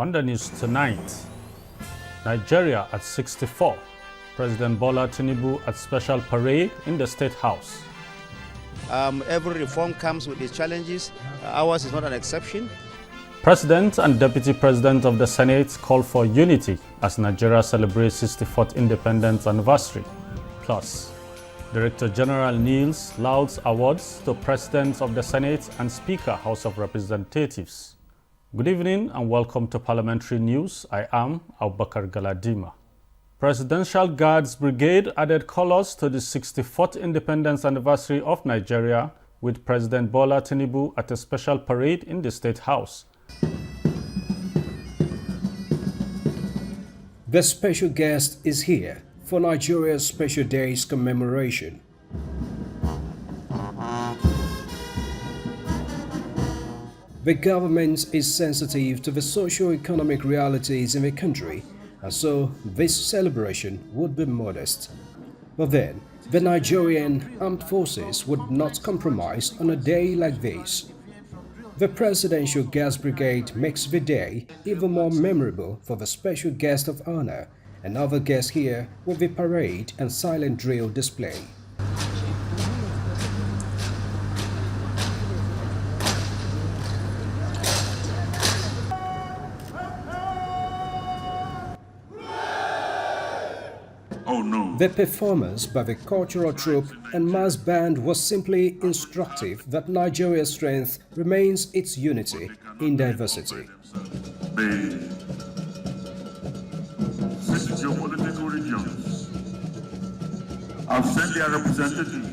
On the news tonight, Nigeria at 64, President Bola Tinubu at special parade in the State House. Every reform comes with its challenges. Ours is not an exception. President and Deputy President of the Senate call for unity as Nigeria celebrates 64th independence anniversary. Plus, Director General kneels louds awards to Presidents of the Senate and Speaker House of Representatives. Good evening and welcome to Parliamentary News. I am Abubakar Galadima. Presidential Guards Brigade added colors to the 64th independence anniversary of Nigeria with President Bola Tinubu at a special parade in the State House. The special guest is here for Nigeria's Special Days commemoration. The government is sensitive to the socio-economic realities in the country, and so this celebration would be modest. But then, the Nigerian armed forces would not compromise on a day like this. The Presidential Guards Brigade makes the day even more memorable for the special guest of honor and other guests here with the parade and silent drill display. The performance by the cultural troupe and mass band was simply instructive that Nigeria's strength remains its unity in diversity. The 6 geopolitical regions have sent their representatives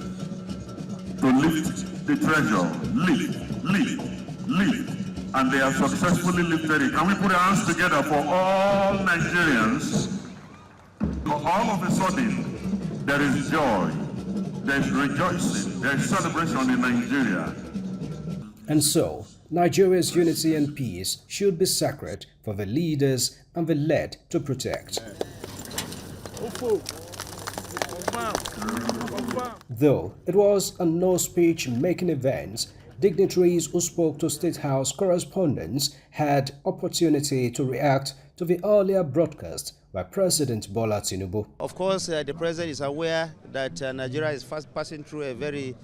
to lift the treasure, lift, and they have successfully lifted it. Can we put our hands together for all Nigerians? All of a sudden, there is joy, there is rejoicing, there is celebration in Nigeria. And so, Nigeria's unity and peace should be sacred for the leaders and the led to protect. Though it was a no-speech making event, dignitaries who spoke to State House correspondents had opportunity to react to the earlier broadcast by President Bola Tinubu. Of course, the President is aware that Nigeria is fast passing through a very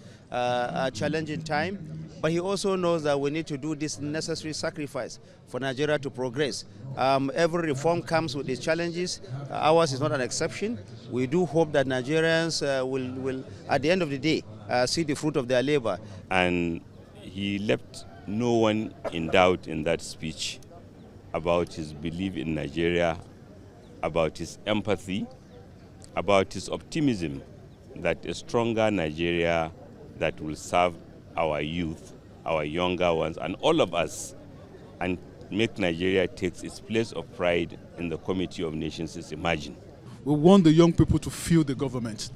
challenging time, but he also knows that we need to do this necessary sacrifice for Nigeria to progress. Every reform comes with its challenges. Ours is not an exception. We do hope that Nigerians will, at the end of the day, see the fruit of their labor. And he left no one in doubt in that speech about his belief in Nigeria, about his empathy, about his optimism that a stronger Nigeria that will serve our youth, our younger ones, and all of us, and make Nigeria take its place of pride in the Committee of Nations is emerging. We want the young people to feel the government.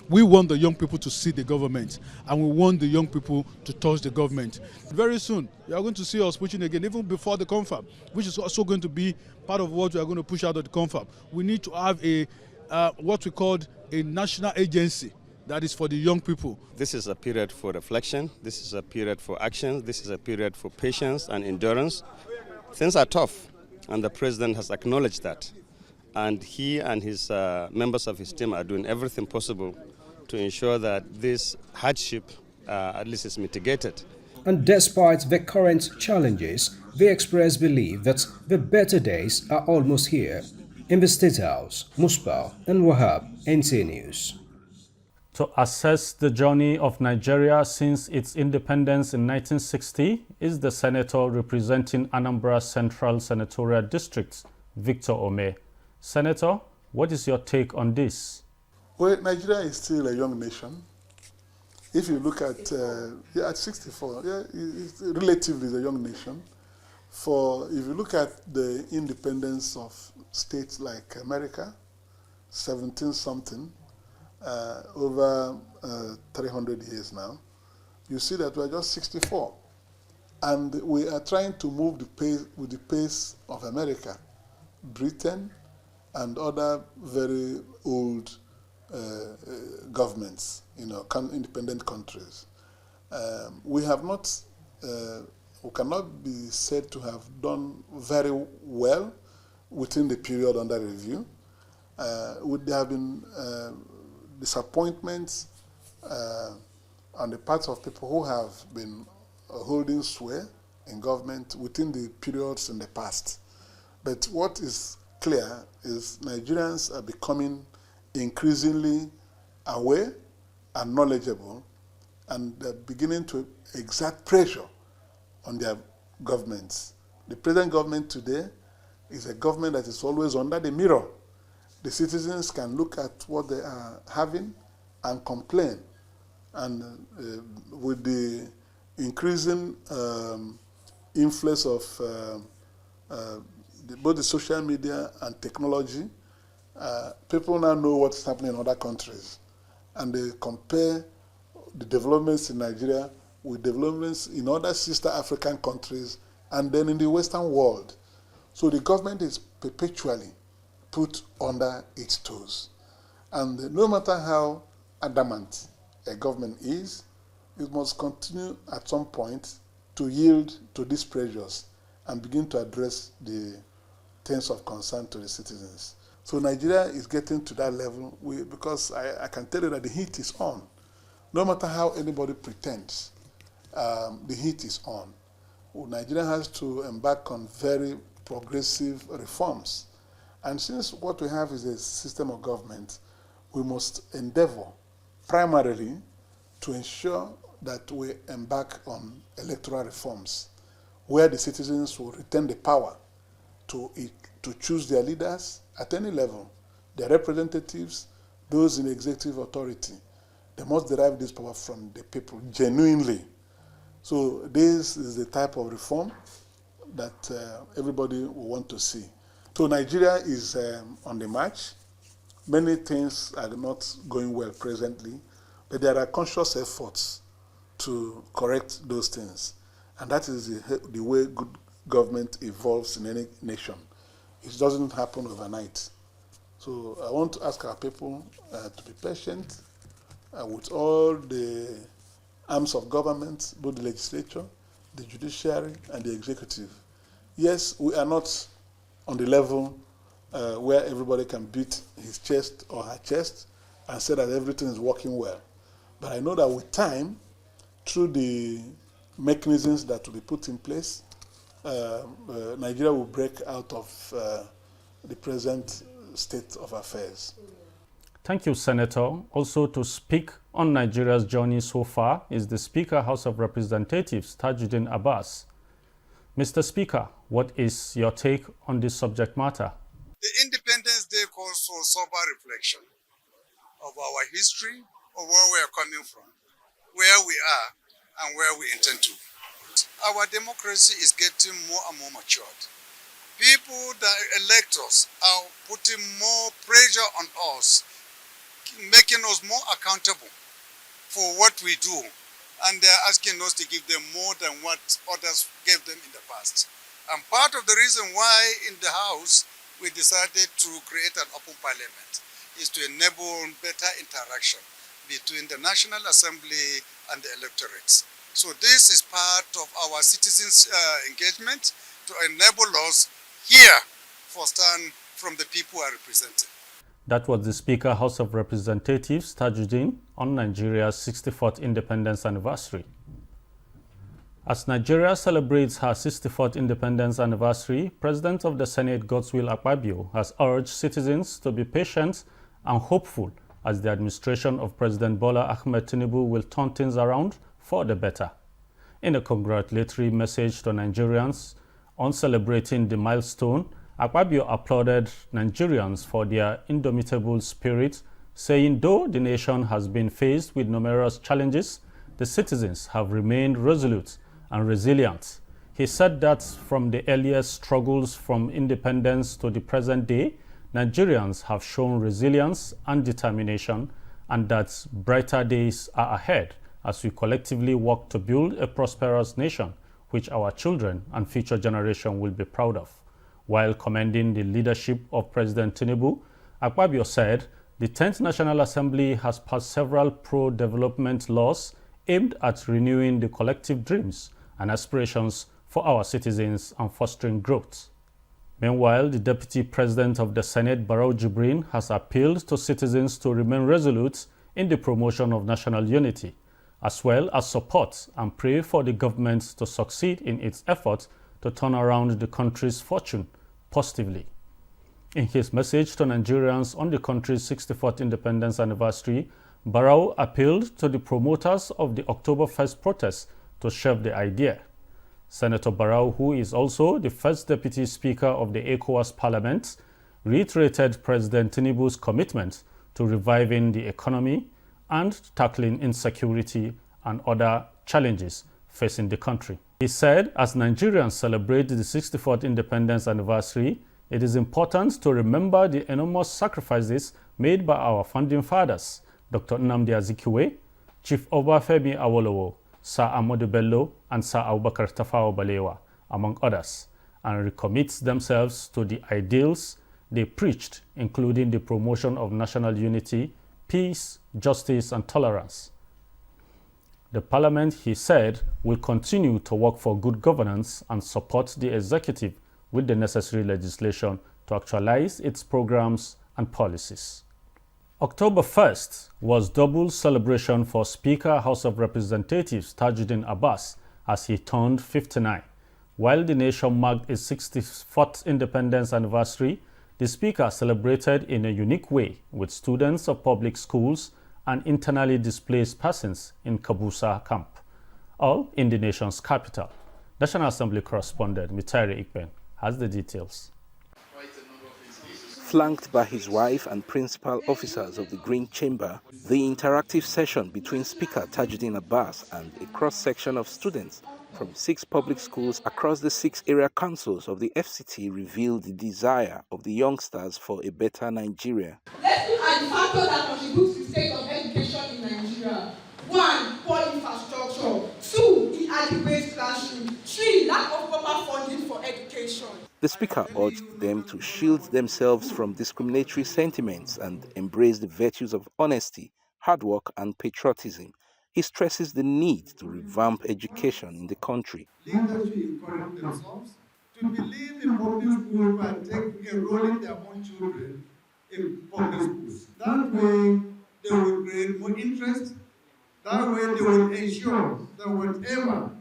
We want the young people to see the government, and we want the young people to touch the government. Very soon, you are going to see us pushing again, even before the confab, which is also going to be part of what we are going to push out of the confab. We need to have a what we call a national agency that is for the young people. This is a period for reflection. This is a period for action. This is a period for patience and endurance. Things are tough, and the president has acknowledged that. And he and his members of his team are doing everything possible to ensure that this hardship at least is mitigated. And despite the current challenges, they express belief that the better days are almost here. In the State House, Musbah and Wahab, NTA News. To assess the journey of Nigeria since its independence in 1960 is the senator representing Anambra Central Senatorial District, Victor Ome. Senator, what is your take on this? Well, Nigeria is still a young nation. If you look at 64, it's relatively a young nation. If you look at the independence of states like America, 17-something, over 300 years now, you see that we're just 64. And we are trying to move with the pace of America, Britain, and other very old governments, independent countries. We have not we cannot be said to have done very well within the period under review. There have been disappointments on the part of people who have been holding sway in government within the periods in the past. But what is clear is Nigerians are becoming increasingly aware and knowledgeable, and they're beginning to exert pressure on their governments. The present government today is a government that is always under the mirror. The citizens can look at what they are having and complain. And with the increasing influence of both the social media and technology, people now know what's happening in other countries. And they compare the developments in Nigeria with developments in other sister African countries and then in the Western world. So the government is perpetually put under its toes. And no matter how adamant a government is, it must continue at some point to yield to these pressures and begin to address the things of concern to the citizens. So Nigeria is getting to that level because I can tell you that the heat is on. No matter how anybody pretends, the heat is on. Nigeria has to embark on very progressive reforms. And since what we have is a system of government, we must endeavor primarily to ensure that we embark on electoral reforms, where the citizens will retain the power to choose their leaders at any level, their representatives, those in executive authority. They must derive this power from the people genuinely. So this is the type of reform that everybody will want to see. So Nigeria is on the march. Many things are not going well presently, but there are conscious efforts to correct those things. And that is the way good government evolves in any nation. It doesn't happen overnight. So I want to ask our people to be patient with all the arms of government, both the legislature, the judiciary, and the executive. Yes, we are not on the level where everybody can beat his chest or her chest and say that everything is working well. But I know that with time, through the mechanisms that will be put in place, Nigeria will break out of the present state of affairs. Thank you, Senator. Also to speak on Nigeria's journey so far is the Speaker, House of Representatives, Tajuddin Abbas. Mr. Speaker, what is your take on this subject matter? The Independence Day calls for sober reflection of our history, of where we are coming from, where we are, and where we intend to. Our democracy is getting more and more matured. People that elect us are putting more pressure on us, making us more accountable for what we do, and they're asking us to give them more than what others gave them in the past. And part of the reason why in the House we decided to create an open parliament is to enable better interaction between the National Assembly and the electorates. So this is part of our citizens' engagement to enable us here for stand from the people who are represented. That was the Speaker, House of Representatives, Tajuddin, on Nigeria's 64th independence anniversary. As Nigeria celebrates her 64th independence anniversary, President of the Senate, Godswill Akpabio, has urged citizens to be patient and hopeful as the administration of President Bola Ahmed Tinubu will turn things around for the better. In a congratulatory message to Nigerians on celebrating the milestone, Akpabio applauded Nigerians for their indomitable spirit, saying though the nation has been faced with numerous challenges, the citizens have remained resolute and resilient. He said that from the earliest struggles from independence to the present day, Nigerians have shown resilience and determination, and that brighter days are ahead as we collectively work to build a prosperous nation which our children and future generations will be proud of. While commending the leadership of President Tinubu, Akpabio said the 10th National Assembly has passed several pro-development laws aimed at renewing the collective dreams and aspirations for our citizens and fostering growth. Meanwhile, the Deputy President of the Senate, Barrow Jibrin, has appealed to citizens to remain resolute in the promotion of national unity, as well as support and pray for the government to succeed in its efforts to turn around the country's fortune positively. In his message to Nigerians on the country's 64th independence anniversary, Barrow appealed to the promoters of the October 1st protests to shelve the idea. Senator Barrow, who is also the first Deputy Speaker of the ECOWAS Parliament, reiterated President Tinubu's commitment to reviving the economy and tackling insecurity and other challenges facing the country. He said, as Nigerians celebrate the 64th independence anniversary, it is important to remember the enormous sacrifices made by our founding fathers, Dr. Nnamdi Azikiwe, Chief Obafemi Awolowo, Sir Ahmadu Bello, and Sir Abubakar Tafawa Balewa, among others, and recommit themselves to the ideals they preached, including the promotion of national unity, peace, justice, and tolerance. The Parliament, he said, will continue to work for good governance and support the executive with the necessary legislation to actualize its programs and policies. October 1st was double celebration for Speaker House of Representatives Tajuddin Abbas as he turned 59. While the nation marked its 64th independence anniversary, the Speaker celebrated in a unique way with students of public schools and internally displaced persons in Kabusa camp, all in the nation's capital. National Assembly correspondent Mitaire Ikpen has the details. Flanked by his wife and principal officers of the Green Chamber, the interactive session between Speaker Tajuddin Abbas and a cross-section of students from 6 public schools across the 6 area councils of the FCT revealed the desire of the youngsters for a better Nigeria. Let's look at the factors that contribute to the state of education in Nigeria. 1, poor infrastructure. 2, inadequate classroom. 3, lack of proper funding for education. The Speaker urged them to shield themselves from discriminatory sentiments and embrace the virtues of honesty, hard work, and patriotism. He stresses the need to revamp education in the country. Leaders should encourage themselves to believe in public schools and enrolling their own children in public schools. That way, they will create more interest. That way, they will ensure that whatever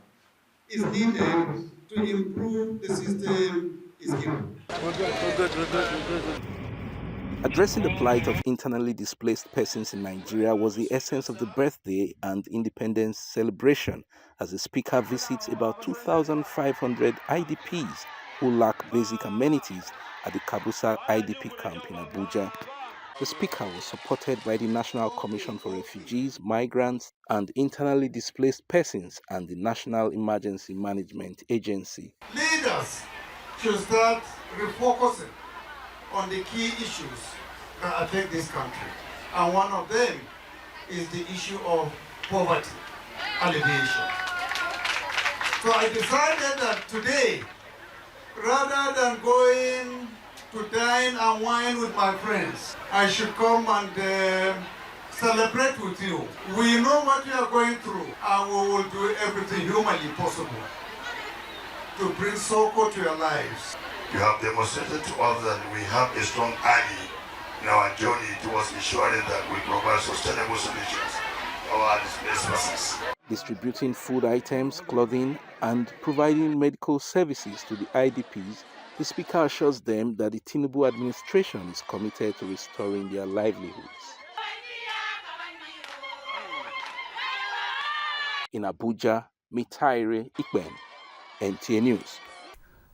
is needed to improve the system is given. Addressing the plight of internally displaced persons in Nigeria was the essence of the birthday and independence celebration, as the Speaker visits about 2,500 IDPs who lack basic amenities at the Kabusa IDP camp in Abuja. The Speaker was supported by the National Commission for Refugees, Migrants, and Internally Displaced Persons and the National Emergency Management Agency. Leaders should start refocusing on the key issues that affect this country. And one of them is the issue of poverty alleviation. So I decided that today, rather than going to dine and wine with my friends, I should come and celebrate with you. We know what you are going through, and we will do everything humanly possible to bring succor to your lives. You have demonstrated to us that we have a strong ally in our journey towards ensuring that we provide sustainable solutions for our displaced persons. Distributing food items, clothing, and providing medical services to the IDPs, the Speaker assures them that the Tinubu administration is committed to restoring their livelihoods. In Abuja, Mitaire Ikpen, NTA News.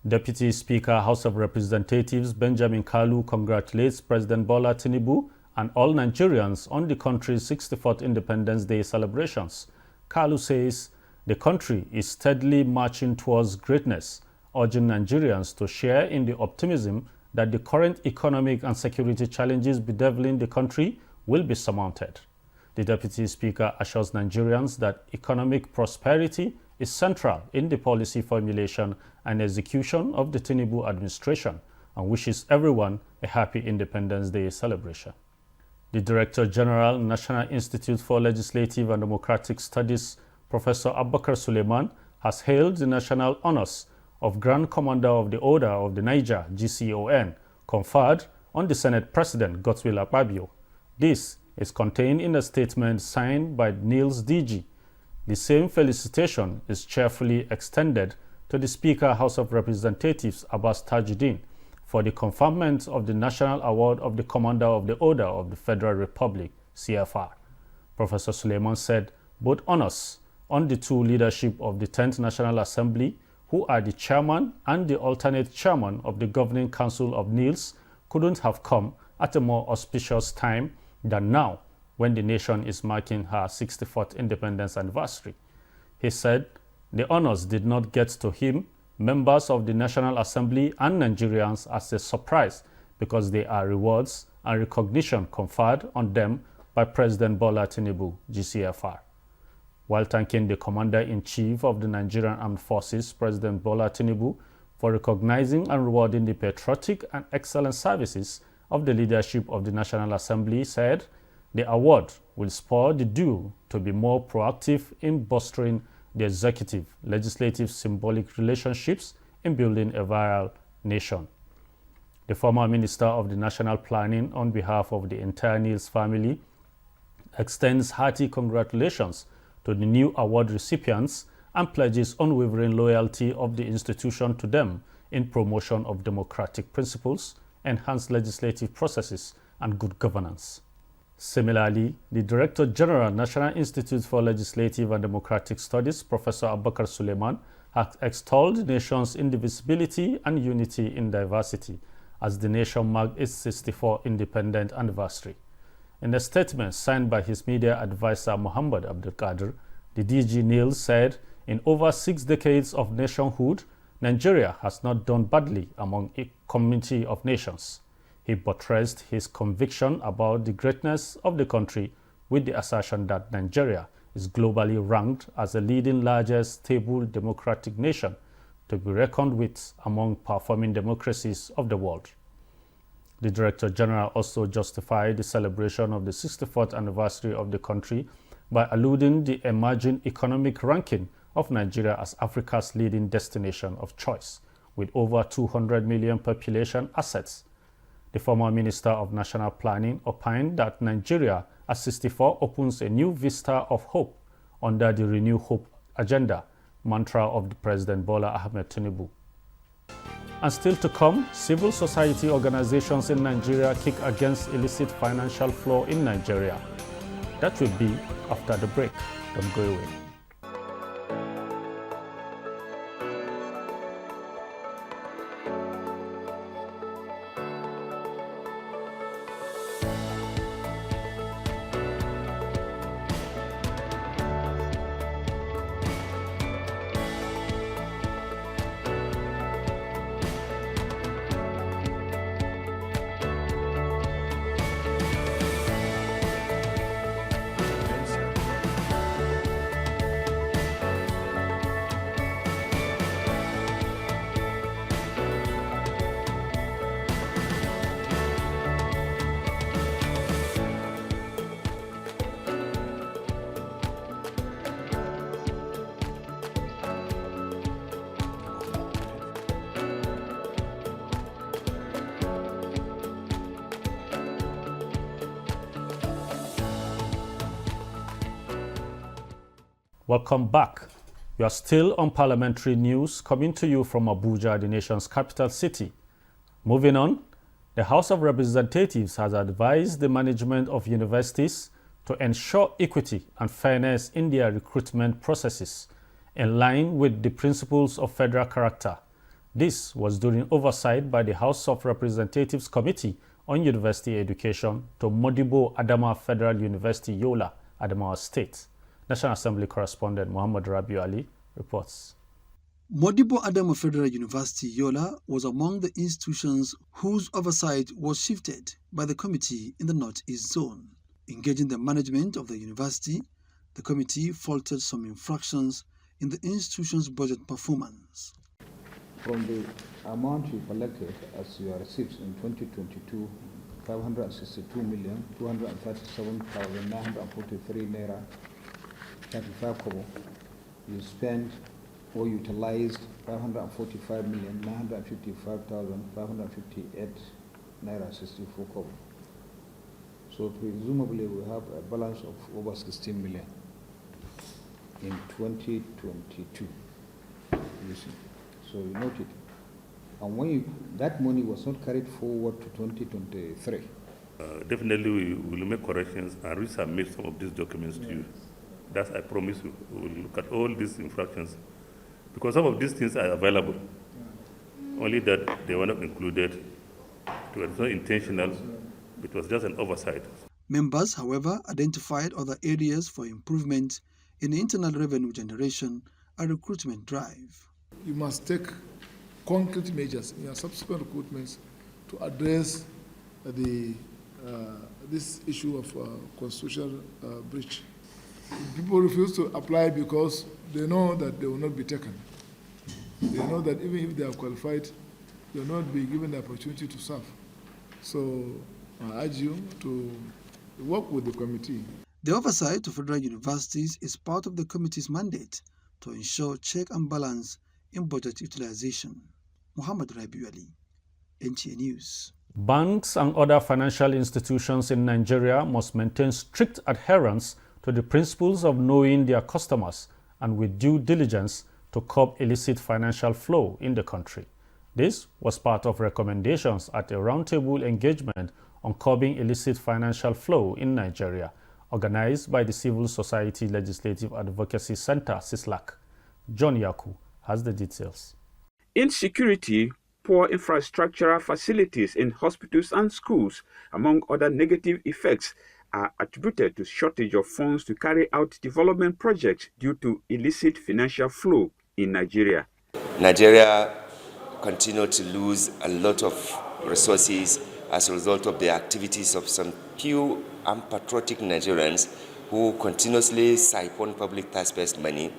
Deputy Speaker, House of Representatives Benjamin Kalu congratulates President Bola Tinubu and all Nigerians on the country's 64th Independence Day celebrations. Kalu says the country is steadily marching towards greatness, urging Nigerians to share in the optimism that the current economic and security challenges bedeviling the country will be surmounted. The Deputy Speaker assures Nigerians that economic prosperity is central in the policy formulation and execution of the Tinubu administration and wishes everyone a happy Independence Day celebration. The Director General, National Institute for Legislative and Democratic Studies, Professor Abubakar Suleiman, has hailed the national honors of Grand Commander of the Order of the Niger, GCON, conferred on the Senate President Godswill Akpabio. This is contained in a statement signed by Niels DG. The same felicitation is cheerfully extended to the Speaker, House of Representatives Abbas Tajuddin, for the conferment of the National Award of the Commander of the Order of the Federal Republic, CFR. Professor Suleiman said both honors on the two leadership of the 10th National Assembly, who are the chairman and the alternate chairman of the Governing Council of NILS, couldn't have come at a more auspicious time than now, when the nation is marking her 64th independence anniversary. He said the honors did not get to him, members of the National Assembly and Nigerians, as a surprise, because they are rewards and recognition conferred on them by President Bola Tinubu, GCFR. While thanking the Commander-in-Chief of the Nigerian Armed Forces, President Bola Tinubu, for recognizing and rewarding the patriotic and excellent services of the leadership of the National Assembly, said the award will spur the duo to be more proactive in bolstering the executive, legislative symbolic relationships in building a virile nation. The former Minister of the National Planning, on behalf of the entire NILS family, extends hearty congratulations to the new award recipients and pledges unwavering loyalty of the institution to them in promotion of democratic principles, enhanced legislative processes, and good governance. Similarly, the Director General, National Institute for Legislative and Democratic Studies, Professor Abubakar Suleiman, has extolled the nation's indivisibility and unity in diversity as the nation marked its 64th independent anniversary. In a statement signed by his media advisor Muhammad Abdul Qadir, the DG Niels said, in over 6 decades of nationhood, Nigeria has not done badly among a community of nations. He buttressed his conviction about the greatness of the country with the assertion that Nigeria is globally ranked as the leading largest stable democratic nation to be reckoned with among performing democracies of the world. The Director General also justified the celebration of the 64th anniversary of the country by alluding the emerging economic ranking of Nigeria as Africa's leading destination of choice, with over 200 million population assets. The former Minister of National Planning opined that Nigeria at 64 opens a new vista of hope under the Renew Hope agenda, mantra of the President Bola Ahmed Tinubu. And still to come, civil society organizations in Nigeria kick against illicit financial flow in Nigeria. That will be after the break. Don't go away. Welcome back. You are still on Parliamentary News, coming to you from Abuja, the nation's capital city. Moving on, the House of Representatives has advised the management of universities to ensure equity and fairness in their recruitment processes, in line with the principles of federal character. This was during oversight by the House of Representatives Committee on University Education to Modibo Adama Federal University, Yola, Adamawa State. National Assembly correspondent Muhammad Rabiu Ali reports. Modibo Adama Federal University, Yola, was among the institutions whose oversight was shifted by the committee in the Northeast Zone. Engaging the management of the university, the committee faulted some infractions in the institution's budget performance. From the amount you collected as your receipts in 2022, 562,237,943 naira 35 kobo, you spent or utilized 545,955,558 naira 64 kobo. So presumably we have a balance of over 16 million in 2022. You see, so you note it. And when that money was not carried forward to 2023. Definitely we will make corrections and resubmit some of these documents to you. That I promise you. We will look at all these infractions because some of these things are available. Only that they were not included. It was not intentional. It was just an oversight. Members, however, identified other areas for improvement in internal revenue generation and recruitment drive. You must take concrete measures in your subsequent recruitments to address this issue of constitutional breach. People refuse to apply because they know that they will not be taken. They know that even if they are qualified, they will not be given the opportunity to serve. So I urge you to work with the committee. The oversight of federal universities is part of the committee's mandate to ensure check and balance in budget utilization. Muhammad Rabiu Ali, NTA News. Banks and other financial institutions in Nigeria must maintain strict adherence to the principles of knowing their customers and with due diligence to curb illicit financial flow in the country. This was part of recommendations at a roundtable engagement on curbing illicit financial flow in Nigeria, organized by the Civil Society Legislative Advocacy Center, CISLAC. John Yaku has the details. Insecurity, poor infrastructural facilities in hospitals and schools, among other negative effects, are attributed to shortage of funds to carry out development projects due to illicit financial flow in Nigeria. Nigeria continues to lose a lot of resources as a result of the activities of some few unpatriotic Nigerians who continuously siphon public taxpayers' money,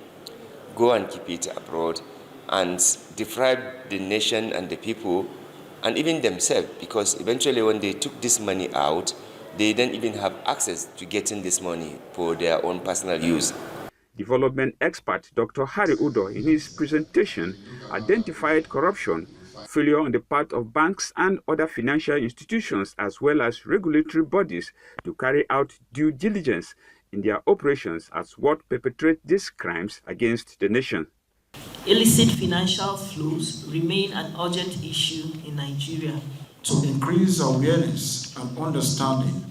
go and keep it abroad, and defraud the nation and the people, and even themselves, because eventually when they took this money out, they didn't even have access to getting this money for their own personal use. Development expert Dr. Harry Udo, in his presentation, identified corruption, failure on the part of banks and other financial institutions, as well as regulatory bodies to carry out due diligence in their operations as what perpetrate these crimes against the nation. Illicit financial flows remain an urgent issue in Nigeria. To increase awareness and understanding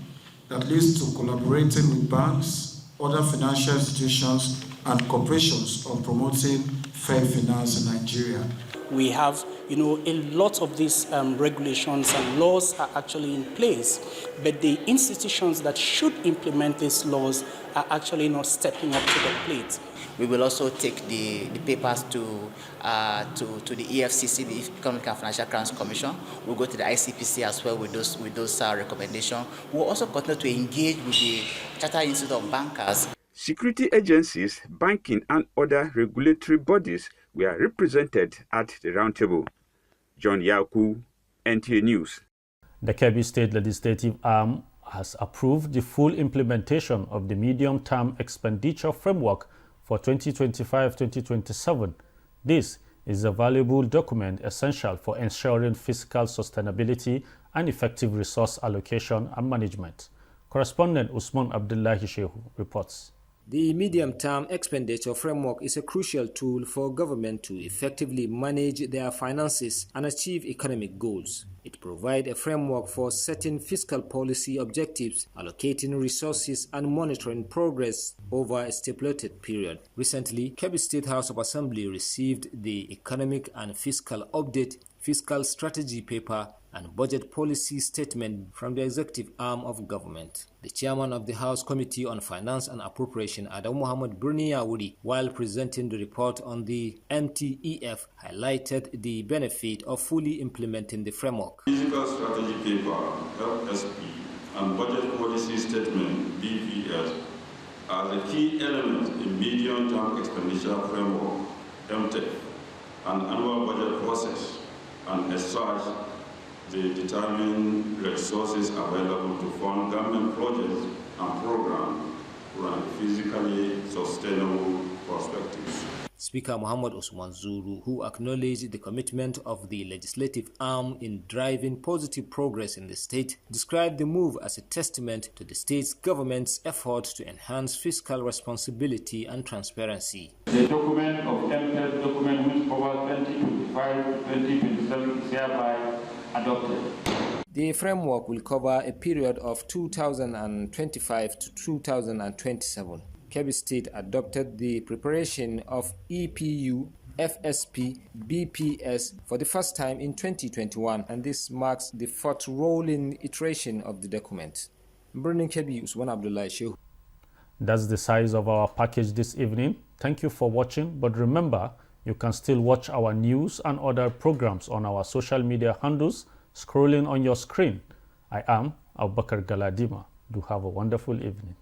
that leads to collaborating with banks, other financial institutions, and corporations on promoting fair finance in Nigeria. We have, a lot of these regulations and laws are actually in place, but the institutions that should implement these laws are actually not stepping up to the plate. We will also take the papers to the EFCC, the Economic and Financial Crimes Commission. We'll go to the ICPC as well with those recommendations. We'll also continue to engage with the Chartered Institute of Bankers. Security agencies, banking, and other regulatory bodies were represented at the roundtable. John Yaku, NTA News. The Kebbi State Legislative Arm has approved the full implementation of the medium-term expenditure framework for 2025-2027. This is a valuable document essential for ensuring fiscal sustainability and effective resource allocation and management. Correspondent Usman Abdullahi Shehu reports. The medium-term expenditure framework is a crucial tool for government to effectively manage their finances and achieve economic goals. It provides a framework for setting fiscal policy objectives, allocating resources, and monitoring progress over a stipulated period. Recently, Kebbi State House of Assembly received the Economic and Fiscal Update, Fiscal Strategy Paper, and Budget Policy Statement from the executive arm of government. The chairman of the House Committee on Finance and Appropriation, Adam Muhammad Birni Yawuri, while presenting the report on the MTEF, highlighted the benefit of fully implementing the framework. Fiscal Strategy Paper, FSP, and Budget Policy Statement, BPS, are the key elements in medium-term expenditure framework, MTEF, and annual budget process, and as such, they determine resources available to fund government projects and programs from a physically sustainable perspective. Speaker Muhammad Usman Zuru, who acknowledged the commitment of the legislative arm in driving positive progress in the state, described the move as a testament to the state's government's effort to enhance fiscal responsibility and transparency. The document of MPS document which covers 2025 to 2027 is hereby adopted. The framework will cover a period of 2025 to 2027. Kebbi State adopted the preparation of EPU, FSP, BPS for the first time in 2021, and this marks the fourth rolling iteration of the document. Burning Kebbi, Usman Abdullah Shehu. That's the size of our package this evening. Thank you for watching, but remember, you can still watch our news and other programs on our social media handles scrolling on your screen. I am Abubakar Galadima. Do have a wonderful evening.